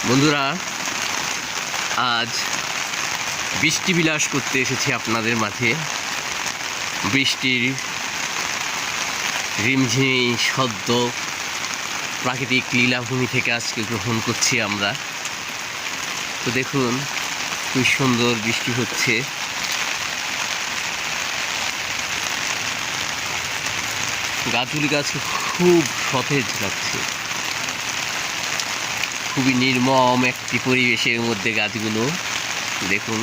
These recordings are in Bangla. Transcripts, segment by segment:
বন্ধুরা, আজ বৃষ্টি বিলাস করতে এসেছি আপনাদের মাঝে। বৃষ্টির রিমঝিমি শব্দ প্রাকৃতিক লীলাভূমি থেকে আজকে গ্রহণ করছি আমরা। তো দেখুন, খুব সুন্দর বৃষ্টি হচ্ছে। গাছগুলি গাছকে খুব সতেজ লাগছে। খুবই নির্মম একটি পরিবেশের মধ্যে গাছগুলো। দেখুন,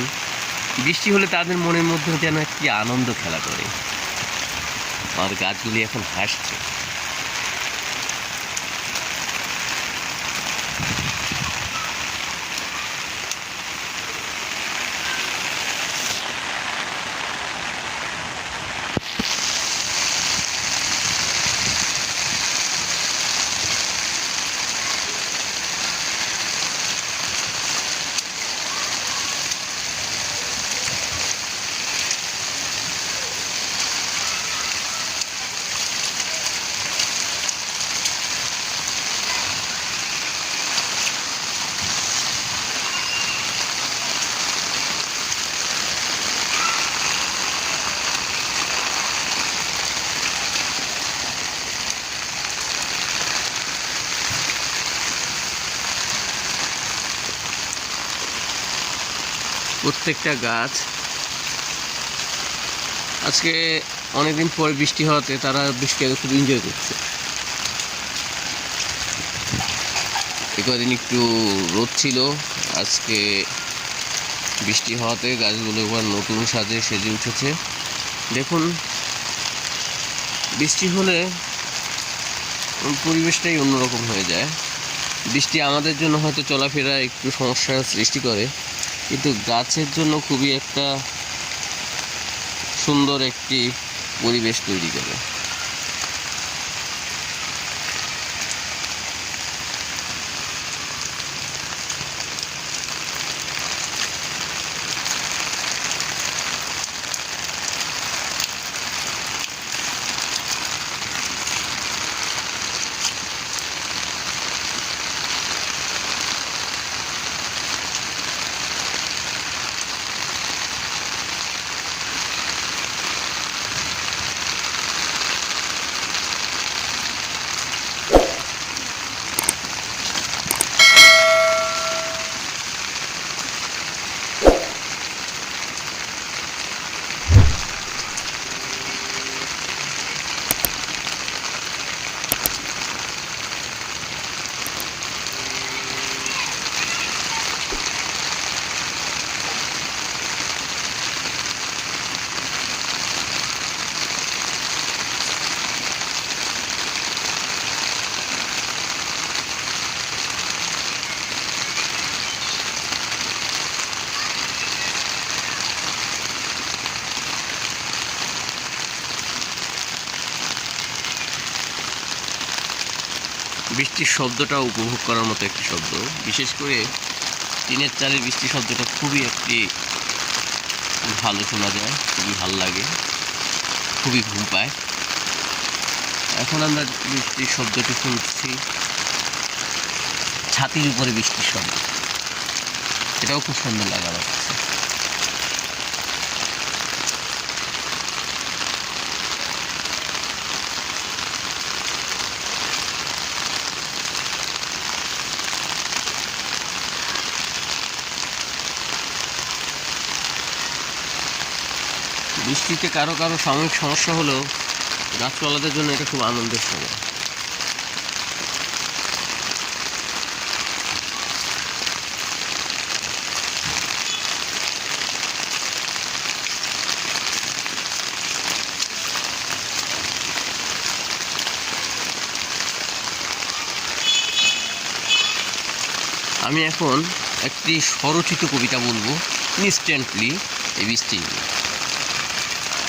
বৃষ্টি হলে তাদের মনের মধ্যে যেন একটি আনন্দ খেলা করে। আর গাছগুলি এখন হাসছে। প্রত্যেকটা গাছ আজকে অনেকদিন পর বৃষ্টি হওয়াতে তারা বৃষ্টিকে খুব এনজয় করছে। কদিন একটু রোদ ছিল, আজকে বৃষ্টি হওয়াতে গাছগুলো এবার নতুন সাজে সেজে উঠেছে। দেখুন, বৃষ্টি হলে পরিবেশটাই অন্যরকম হয়ে যায়। বৃষ্টি আমাদের জন্য হয়তো চলাফেরা একটু সমস্যার সৃষ্টি করে, কিন্তু গাছের জন্য খুবই একটা সুন্দর একটি পরিবেশ তৈরি করে। বৃষ্টির শব্দটা উপভোগ করার মতো একটি শব্দ। বিশেষ করে টিনের চালের বৃষ্টির শব্দটা খুবই একটি ভালো শোনা যায়, খুবই ভালো লাগে, খুবই ঘুম পায়। এখন আমরা বৃষ্টির শব্দটি শুনছি ছাতির উপরে বৃষ্টির শব্দ, এটাও খুব সুন্দর লাগা যাচ্ছে। বৃষ্টিতে কারো কারো সাময়িক সমস্যা হলেও গাছপালাদের জন্য এটা খুব আনন্দের সময়। আমি এখন একটি স্বরচিত কবিতা বলবো ইনস্ট্যান্টলি এই বৃষ্টি।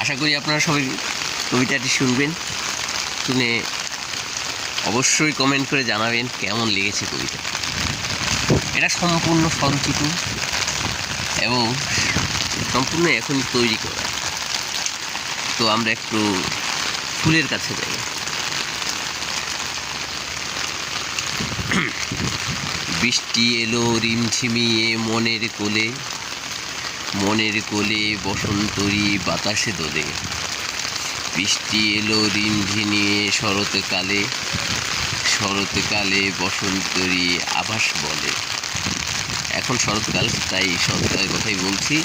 আশা করি আপনারা সবাই কবিতাটি শুনবেন, শুনে অবশ্যই কমেন্ট করে জানাবেন কেমন লেগেছে কবিতা। এটা সম্পূর্ণ স্বরচিত এবং সম্পূর্ণ এখনই তৈরি করা। তো আমরা একটু ফুলের কাছে যাই। বৃষ্টি এলো রিমঝিমিয়ে মনের কোলে বসন্তরী বাতাসে দোলে। বৃষ্টি এলো রিমঝিমিয়ে শরৎকালে বসন্তরী আভাস বলে। এখন শরৎকাল, তাই শরৎকালের কথাই বলছি।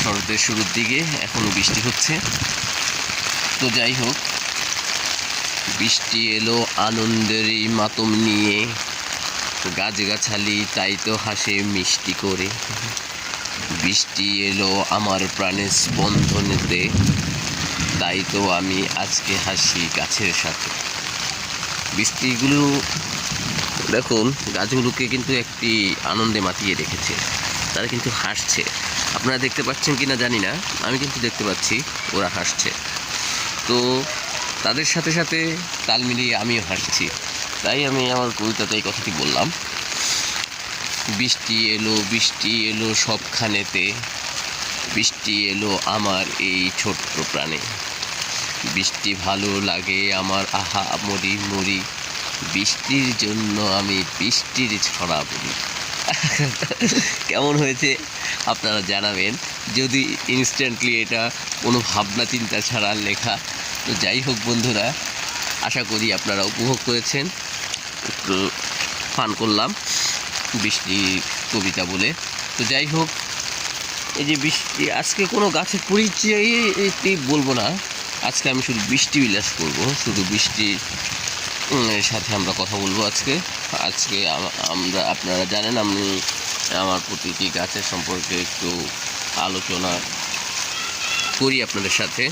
শরতের শুরুর দিকে এখনও বৃষ্টি হচ্ছে। তো যাই হোক, বৃষ্টি এলো আনন্দেরই মাতম নিয়ে, গাছগাছালি তাই তো হাসে মিষ্টি করে। বৃষ্টি এলো আমার প্রাণের স্পন্দনেতে, তাই তো আমি আজকে হাসি গাছের সাথে। বৃষ্টিগুলো দেখুন, গাছগুলোকে কিন্তু একটি আনন্দে মাতিয়ে রেখেছে। তারা কিন্তু হাসছে। আপনারা দেখতে পাচ্ছেন কি না জানি না, আমি কিন্তু দেখতে পাচ্ছি ওরা হাসছে। তো তাদের সাথে সাথে তাল মিলিয়ে আমিও হাসছি। তাই আমি আমার কবিতাতে এই কথাটি বললাম। বৃষ্টি এলো সবখানেতে, বৃষ্টি এলো আমার এই ছোট্ট প্রাণে। বৃষ্টি ভালো লাগে আমার, আহা মরি মরি, বৃষ্টির জন্য আমি বৃষ্টির ছড়া বলি। কেমন হয়েছে আপনারা জানাবেন, যদি ইনস্ট্যান্টলি এটা কোনো ভাবনা চিন্তা ছাড়া লেখা। তো যাই হোক বন্ধুরা, আশা করি আপনারা উপভোগ করেছেন। একটু ফান করলাম বৃষ্টি কবিতা বলে। তো যাই হোক, এই যে বৃষ্টি, আজকে কোনো গাছের পরিচয় বলবো না। আজকে আমি শুধু বৃষ্টি বিলাস করবো, শুধু বৃষ্টির সাথে আমরা কথা বলবো আজকে। আপনারা জানেন আমি আমার প্রতিটি গাছের সম্পর্কে একটু আলোচনা করি আপনাদের সাথে,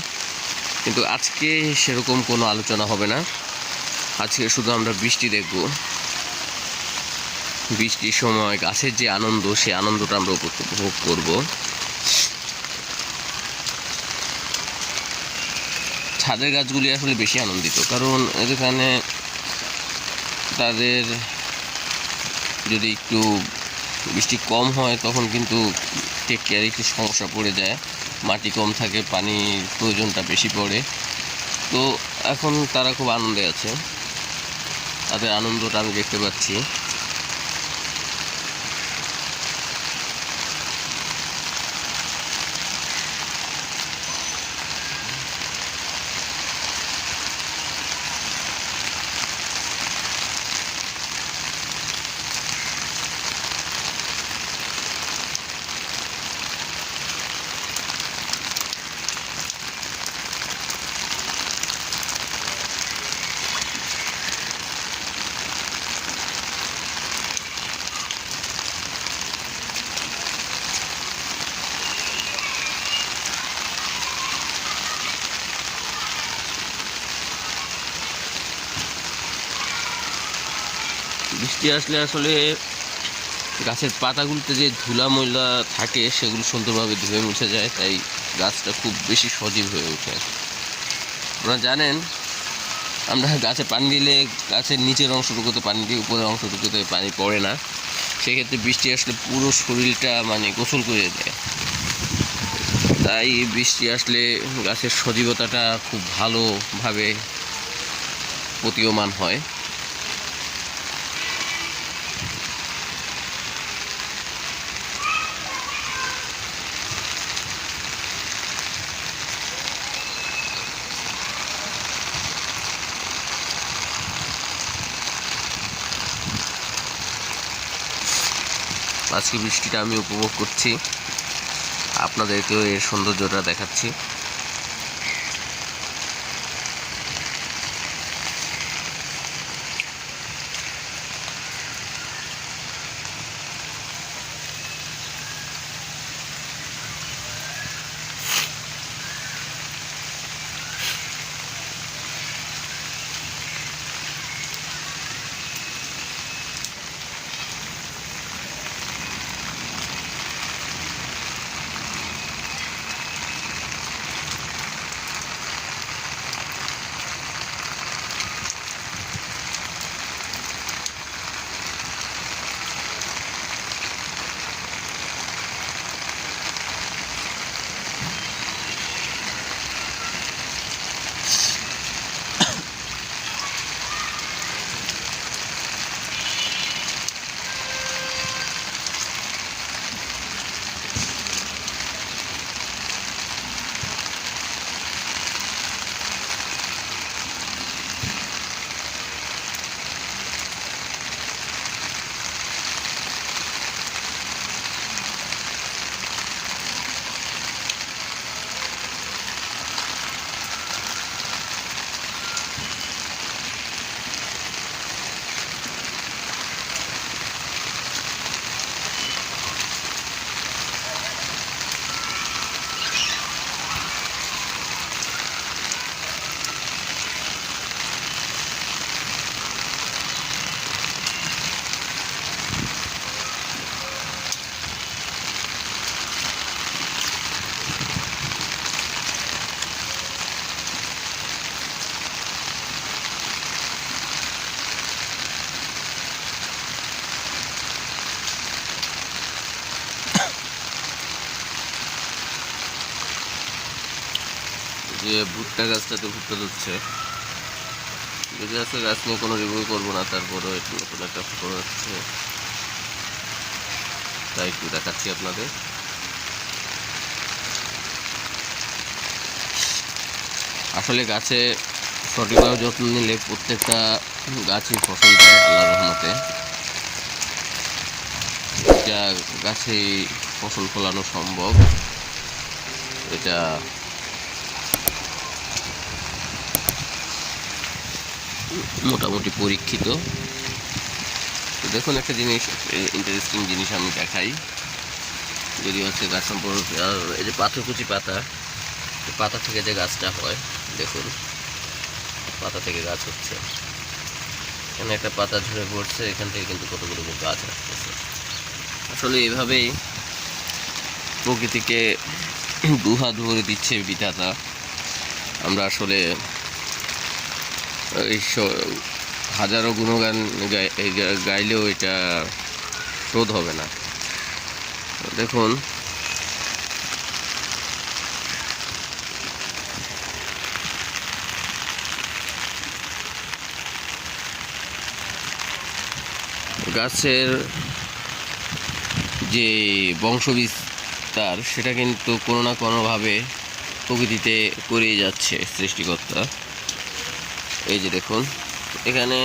কিন্তু আজকে সেরকম কোনো আলোচনা হবে না। আজকে শুধু আমরা বৃষ্টি দেখব। বৃষ্টির সময় গাছের যে আনন্দ, সেই আনন্দটা আমরা উপভোগ করব। ছাদের গাছগুলি আসলে বেশি আনন্দিত, কারণ এখানে তাদের যদি একটু বৃষ্টি কম হয় তখন কিন্তু টেক কেয়ারে একটু সমস্যা পড়ে যায়। মাটি কম থাকে, পানির প্রয়োজনটা বেশি পড়ে। তো এখন তারা খুব আনন্দে আছে, তাদের আনন্দটা আমি দেখতে পাচ্ছি। বৃষ্টি আসলে আসলে গাছের পাতাগুলোতে যে ধুলা ময়লা থাকে সেগুলো সুন্দরভাবে ধুয়ে মুছে যায়, তাই গাছটা খুব বেশি সজীব হয়ে ওঠে। আপনারা জানেন, আমরা গাছে পানি দিলে গাছের নিচের অংশটুকুতে পানি দিই, উপরের অংশটুকুতে পানি পড়ে না। সেক্ষেত্রে বৃষ্টি আসলে পুরো শরীরটা গোসল করে দেয়। তাই বৃষ্টি আসলে গাছের সজীবতাটা খুব ভালোভাবে প্রতীয়মান হয়। আজকে বৃষ্টিটা আমি উপভোগ করছি, আপনাদেরকেও এর সৌন্দর্যটা দেখাচ্ছি। যে ভুট্টা গাছটাতে ভুট্টা ধরছে, যদি আজকে গাছ নিয়ে কোনো রিভিউ করবো না, তারপরেও একটু নতুন একটা ফটো হচ্ছে, তাই একটু দেখাচ্ছি আপনাদের। আসলে গাছে সঠিকভাবে যত্ন নিলে প্রত্যেকটা গাছই ফসল দেয় আল্লাহর রহমতে। এটা গাছে ফসল ফলানো সম্ভব, এটা মোটামুটি পরীক্ষিত। তো দেখুন একটা জিনিস, ইন্টারেস্টিং জিনিস আমি দেখাই, যদি হচ্ছে গাছ সম্পর্কে। এই যে পাথরকুচি পাতা, পাতা থেকে যে গাছটা হয়, দেখুন পাতা থেকে গাছ হচ্ছে, এখানে একটা পাতা ঝরে পড়ছে, এখান থেকে কিন্তু কতগুলো গাছ আসতেছে। আসলে এভাবেই প্রকৃতিকে দুহাত ভরে দিচ্ছে বিধাতা। আমরা আসলে হাজারো গুণগান গাইলেও এটা শোধ হবে না। দেখুন গাছের যে বংশবিস্তার, সেটা কিন্তু কোনো না কোনোভাবে প্রকৃতিতে করেই যাচ্ছে সৃষ্টিকর্তা। এই যে দেখুন এখানে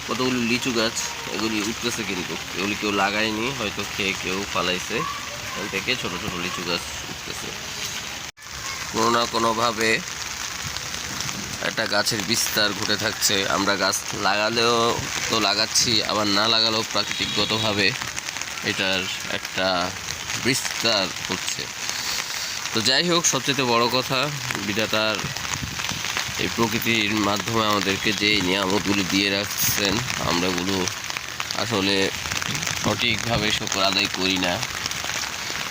কতগুলো লিচু গাছ, এগুলি উঠতেছে, কিন্তু এগুলি কেউ লাগায়নি, হয়তো খেয়ে কেউ ফালাইছে, এখান থেকে ছোট ছোট লিচু গাছ উঠতেছে। কোনো না কোনোভাবে একটা গাছের বিস্তার ঘটে থাকছে। আমরা গাছ লাগালেও তো লাগাচ্ছি, আবার না লাগালেও প্রাকৃতিকগতভাবে এটার একটা বিস্তার হচ্ছে। তো যাই হোক, সবচেয়ে বড় কথা, বিধাতার এই প্রকৃতির মাধ্যমে আমাদেরকে যে নিয়ামতগুলো দিয়ে রাখছেন, আমরা এগুলো আসলে সঠিকভাবে শুকর আদায় করি না,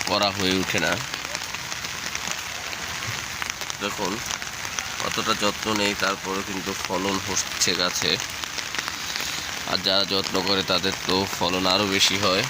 করা হয়ে ওঠে না। দেখুন অতটা যত্ন নেই, তারপরেও কিন্তু ফলন হচ্ছে গাছে, আর যারা যত্ন করে তাদের তো ফলন আরও বেশি হয়।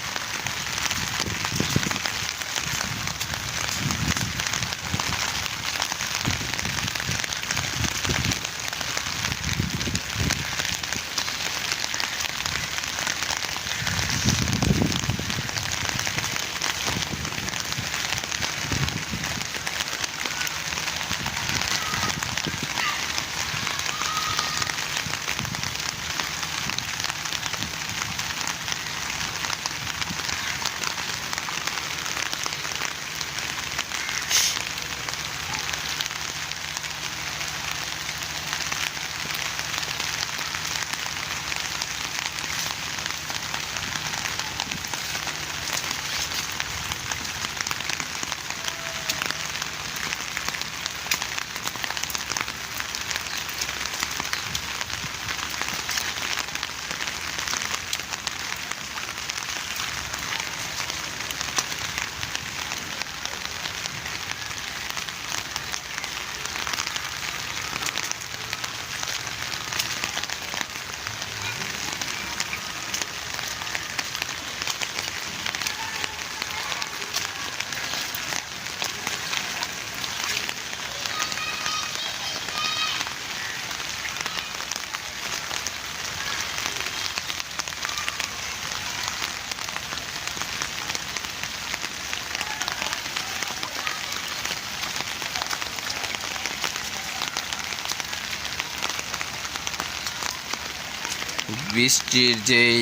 বৃষ্টির যেই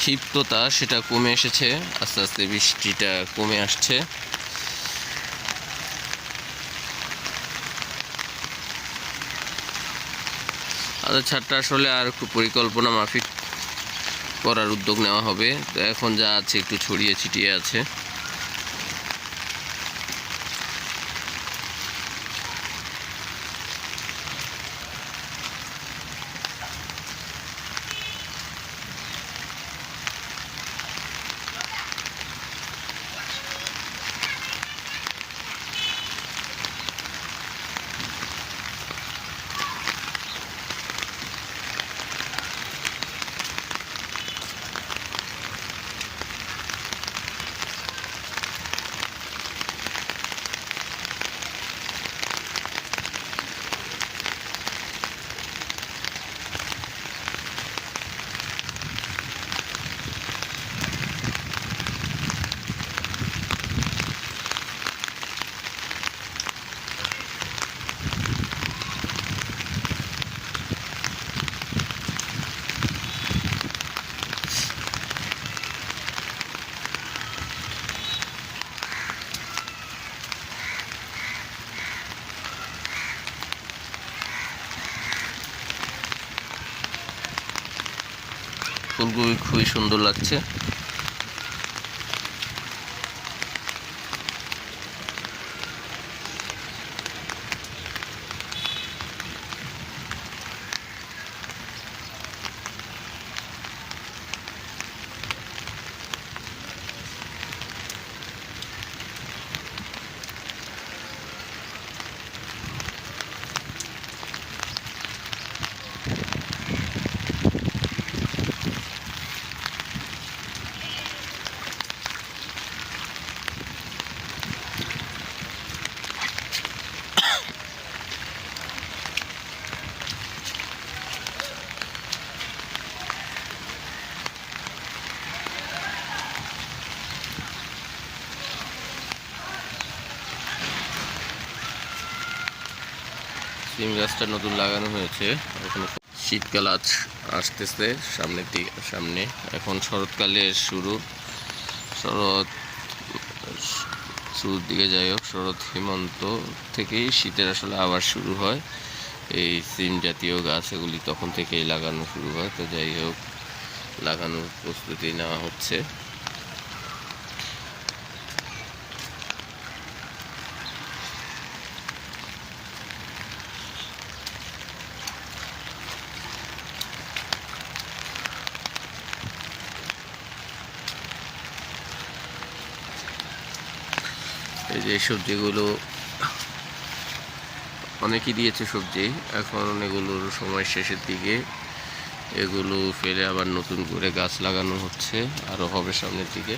ক্ষিপ্ততা, সেটা কমে এসেছে, আস্তে আস্তে বৃষ্টিটা কমে আসছে। আচ্ছা, ছাদটা আসলে আর একটু পরিকল্পনা মাফিক করার উদ্যোগ নেওয়া হবে। তো এখন যা আছে একটু ছড়িয়ে ছিটিয়ে আছে। ফুলগুলো খুবই সুন্দর লাগছে। সিম গাছটা নতুন লাগানো হয়েছে। এখন শীতকাল আসতেছে সামনে। এখন শরৎকালের শুরুর দিকে, যাই হোক শরৎ হেমন্ত থেকেই শীতের আসলে আবার শুরু হয়। এই সিম জাতীয় গাছ এগুলি তখন থেকেই লাগানো শুরু হয়। তো যাই হোক, লাগানোর প্রস্তুতি নেওয়া হচ্ছে। এই যে সবজিগুলো অনেকেই দিয়েছে সবজি, এখন এগুলোর সময় শেষের দিকে। এগুলো ফেলে আবার নতুন করে গাছ লাগানো হচ্ছে, আরও হবে সামনের দিকে।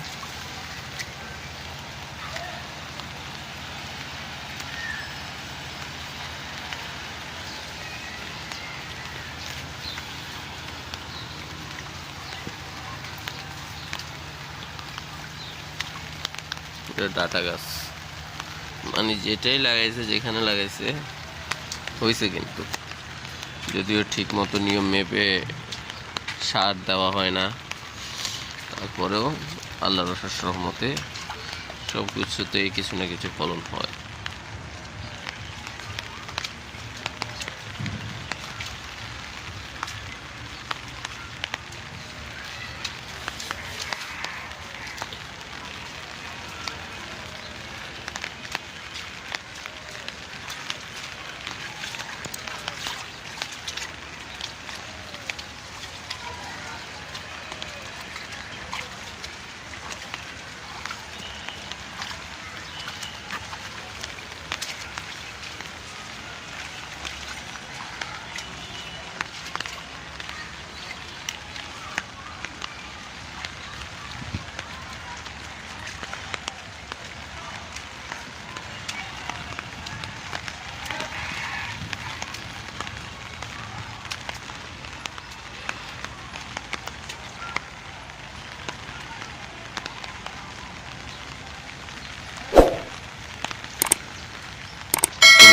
এটা ডাটা গাছ, মানে যেটাই লাগাইছে, যেখানে লাগাইছে হয়েছে, কিন্তু যদিও ঠিক মতো নিয়ম মেপে সার দেওয়া হয় না, তারপরেও আল্লাহর অশেষ রহমতে সব কিছুতেই কিছু না কিছু ফলন হয়।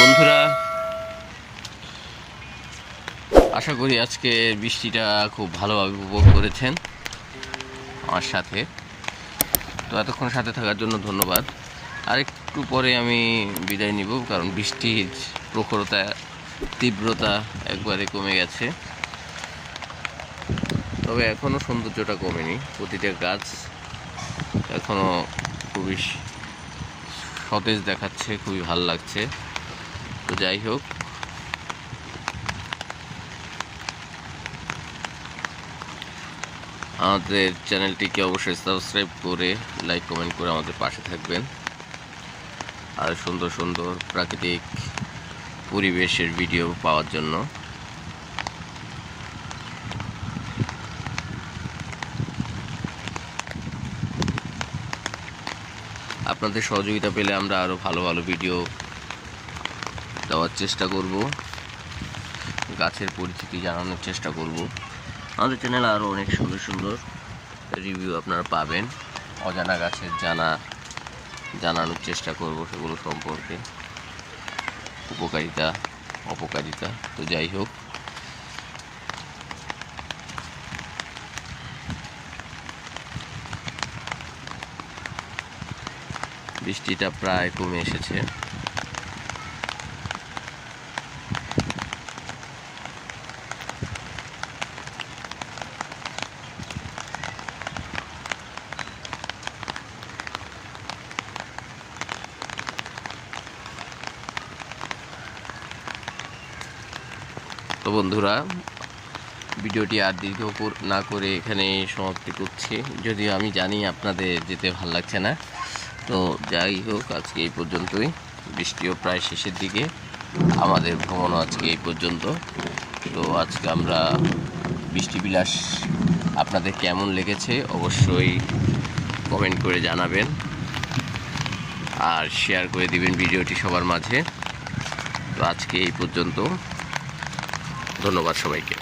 বন্ধুরা, আশা করি আজকে বৃষ্টিটা খুব ভালোভাবে উপভোগ করেছেন আমার সাথে। তো এতক্ষণ সাথে থাকার জন্য ধন্যবাদ। আরেকটু পরে আমি বিদায় নিব, কারণ বৃষ্টির প্রখরতা, তীব্রতা একবারে কমে গেছে। তবে এখনও সৌন্দর্যটা কমেনি, প্রতিটা গাছ এখনও খুবই সতেজ দেখাচ্ছে, খুবই ভালো লাগছে। তো যাই হোক, আমাদের চ্যানেলটিকে অবশ্যই সাবস্ক্রাইব করে, লাইক কমেন্ট করে আমাদের পাশে থাকবেন। আর সুন্দর সুন্দর প্রাকৃতিক পরিবেশের ভিডিও পাওয়ার জন্য। আপনাদের সহযোগিতা পেলে আমরা আরও ভালো ভালো ভিডিও দেওয়ার চেষ্টা করব, গাছের পরিচিতি জানানোর চেষ্টা করব। আমাদের চ্যানেলে আরও অনেক সুন্দর সুন্দর রিভিউ আপনারা পাবেন। অজানা গাছের জানানোর চেষ্টা করব, সেগুলো সম্পর্কে উপকারিতা অপকারিতা। তো যাই হোক, বৃষ্টিটা প্রায় কমে এসেছে। বন্ধুরা, ভিডিওটি আর দীর্ঘ না করে এখানে সমাপ্তি করছি। যদিও আমি জানি আপনাদের যেতে ভালো লাগছে না, তো যাই হোক আজকে এই পর্যন্তই। বৃষ্টিও প্রায় শেষের দিকে, আমাদের ভ্রমণও আজকে এই পর্যন্ত। তো আজকে আমরা বৃষ্টি বিলাস আপনাদের কেমন লেগেছে অবশ্যই কমেন্ট করে জানাবেন আর শেয়ার করে দিবেন ভিডিওটি সবার মাঝে। তো আজকে এই পর্যন্ত, ধন্যবাদ সবাইকে।